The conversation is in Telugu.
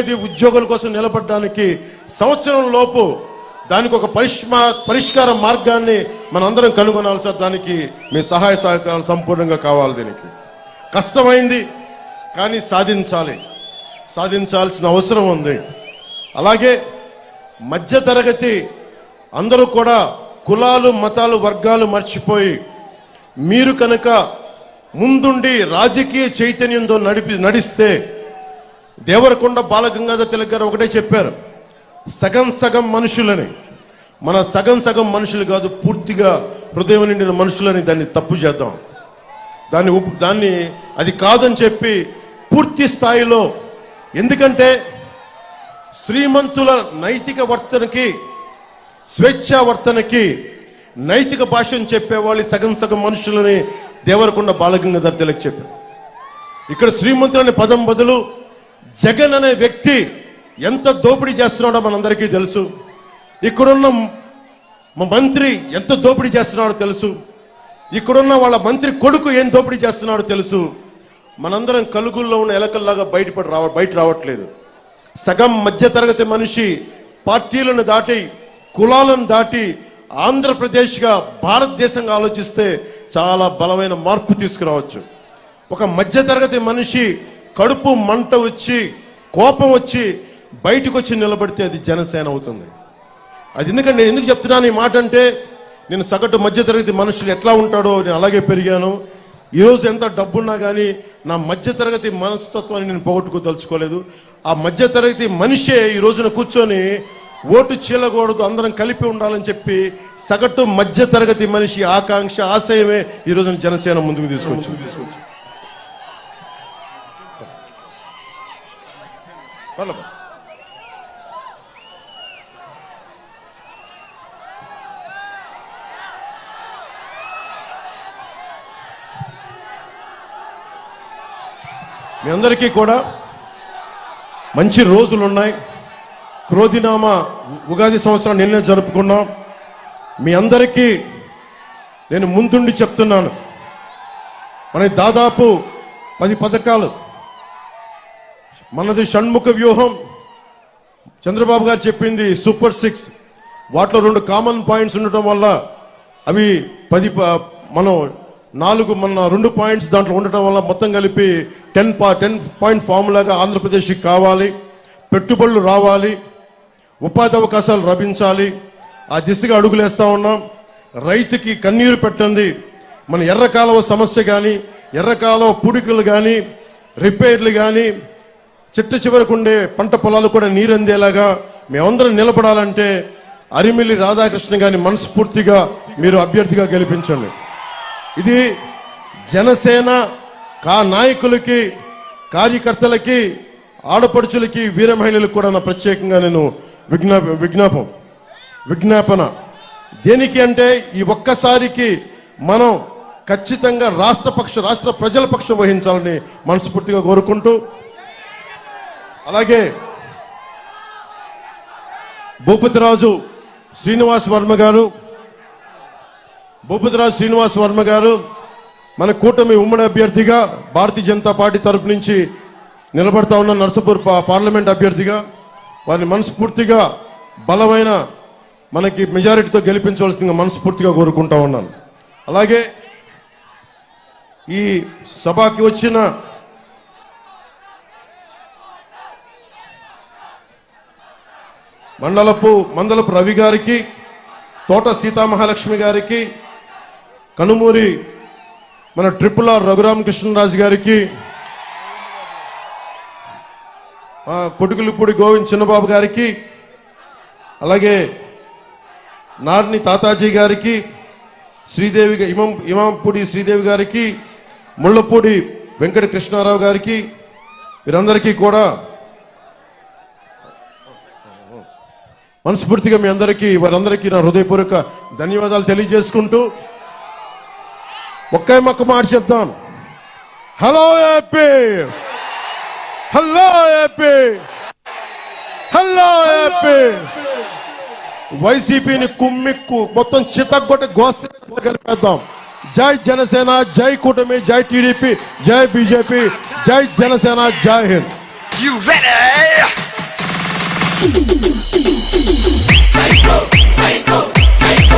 అనేది ఉద్యోగుల కోసం నిలబడడానికి సంవత్సరం లోపు దానికి ఒక పరిష్కార మార్గాన్ని మనందరం కనుగొనాలి సార్. దానికి మీ సహాయ సహకారాలు సంపూర్ణంగా కావాలి. దీనికి కష్టమైంది కానీ సాధించాల్సిన అవసరం ఉంది. అలాగే మధ్యతరగతి అందరూ కూడా కులాలు మతాలు వర్గాలు మర్చిపోయి మీరు కనుక ముందుండి రాజకీయ చైతన్యంతో నడిస్తే దేవరకొండ బాలగంగాధర్ తిలక్ గారు ఒకటే చెప్పారు, సగం మనుషులని. మన సగం మనుషులు కాదు, పూర్తిగా హృదయం నిండిన మనుషులని దాన్ని తప్పు చేద్దాం. దాన్ని అది కాదని చెప్పి పూర్తి స్థాయిలో, ఎందుకంటే శ్రీమంతుల నైతిక వర్తనకి స్వేచ్ఛా వర్తనకి నైతిక భాషను చెప్పేవాళ్ళు సగం మనుషులని దేవరకొండ బాలగంగాధర్ తిలక్ చెప్పారు. ఇక్కడ శ్రీమంతులని పదం బదులు జగన్ అనే వ్యక్తి ఎంత దోపిడీ చేస్తున్నాడో మనందరికీ తెలుసు. ఇక్కడున్న మా మంత్రి ఎంత దోపిడీ చేస్తున్నాడో తెలుసు. ఇక్కడున్న వాళ్ళ మంత్రి కొడుకు ఏం దోపిడీ చేస్తున్నాడో తెలుసు. మనందరం కలుగుల్లో ఉన్న ఎలకల్లాగా బయట రావట్లేదు. సగం మధ్యతరగతి మనిషి పార్టీలను దాటి కులాలను దాటి ఆంధ్రప్రదేశ్గా భారతదేశంగా ఆలోచిస్తే చాలా బలమైన మార్పు తీసుకురావచ్చు. ఒక మధ్యతరగతి మనిషి కడుపు మంట వచ్చి కోపం వచ్చి బయటకు వచ్చి నిలబడితే అది జనసేన అవుతుంది. అది ఎందుకంటే నేను ఎందుకు చెప్తున్నాను ఈ మాట అంటే, నేను సగటు మధ్యతరగతి మనుషులు ఎట్లా ఉంటాడో నేను అలాగే పెరిగాను. ఈరోజు ఎంత డబ్బున్నా కానీ నా మధ్యతరగతి మనస్తత్వాన్ని నేను పోగొట్టుకోదలుచుకోలేదు. ఆ మధ్యతరగతి మనిషే ఈ రోజున కూర్చొని ఓటు చీలకూడదు, అందరం కలిపి ఉండాలని చెప్పి సగటు మధ్యతరగతి మనిషి ఆకాంక్ష ఆశయమే ఈ రోజున జనసేన ముందుకు తీసుకొచ్చు. మీ అందరికీ కూడా మంచి రోజులు ఉన్నాయి. క్రోధినామ ఉగాది సంవత్సరం నిన్నే జరుపుకున్నాం. మీ అందరికీ నేను ముందుండి చెప్తున్నాను, మనకి దాదాపు 10 పథకాలు, మనది షణ్ముఖ వ్యూహం. చంద్రబాబు గారు చెప్పింది సూపర్ 6. వాటిలో 2 కామన్ పాయింట్స్ ఉండటం వల్ల అవి 10 మనం 2 పాయింట్స్ దాంట్లో ఉండటం వల్ల మొత్తం కలిపి 10 పాయింట్ ఫార్ములాగా ఆంధ్రప్రదేశ్కి కావాలి. పెట్టుబడులు రావాలి, ఉపాధి అవకాశాలు లభించాలి. ఆ దిశగా అడుగులేస్తా ఉన్నాం. రైతుకి కన్నీరు పెట్టండి. మన ఎర్రకాలువ సమస్య కానీ, ఎర్రకాలువ పూడికలు కానీ, రిపేర్లు కానీ, చిట్ట చివరకు ఉండే పంట పొలాలు కూడా నీరందేలాగా మేమందరం నిలబడాలంటే అరిమిల్లి రాధాకృష్ణ గారిని మనస్ఫూర్తిగా మీరు అభ్యర్థిగా గెలిపించండి. ఇది జనసేన నాయకులకి, కార్యకర్తలకి, ఆడపడుచులకి, వీర మహిళలకు కూడా నా ప్రత్యేకంగా నేను విజ్ఞాపన. దేనికి అంటే ఈ ఒక్కసారికి మనం ఖచ్చితంగా రాష్ట్ర ప్రజల పక్షం వహించాలని మనస్ఫూర్తిగా కోరుకుంటూ, అలాగే భూపతిరాజు శ్రీనివాస్ వర్మ గారు మన కూటమి ఉమ్మడి అభ్యర్థిగా భారతీయ జనతా పార్టీ తరపు నుంచి నిలబడతా ఉన్న నర్సాపూర్ పార్లమెంట్ అభ్యర్థిగా వారిని మనస్ఫూర్తిగా బలమైన మనకి మెజారిటీతో గెలిపించవలసిందిగా మనస్ఫూర్తిగా కోరుకుంటా ఉన్నాను. అలాగే ఈ సభకి వచ్చిన మందలపు రవి గారికి, తోట సీతామహాలక్ష్మి గారికి, కనుమూరి మన RRR రఘురామకృష్ణరాజు గారికి, కొడుకులపూడి గోవింద్ చిన్నబాబు గారికి, అలాగే నార్ని తాతాజీ గారికి, శ్రీదేవి ఇమాంపూడి శ్రీదేవి గారికి, ముళ్ళపూడి వెంకట కృష్ణారావు గారికి, వీరందరికీ కూడా మనస్ఫూర్తిగా వారందరికీ నా హృదయపూర్వక ధన్యవాదాలు తెలియజేసుకుంటూ ఒక్క మాట చెప్తాం. Hello AP, hello AP, hello AP. వైసీపీని కుమ్మిక్కు మొత్తం చితగ్గొట్టి గోస్తి కలిపేద్దాం. జై జనసేన, జై కూటమి, జై టీడీపీ, జై బీజేపీ, జై జనసేన, జై హింద్. రా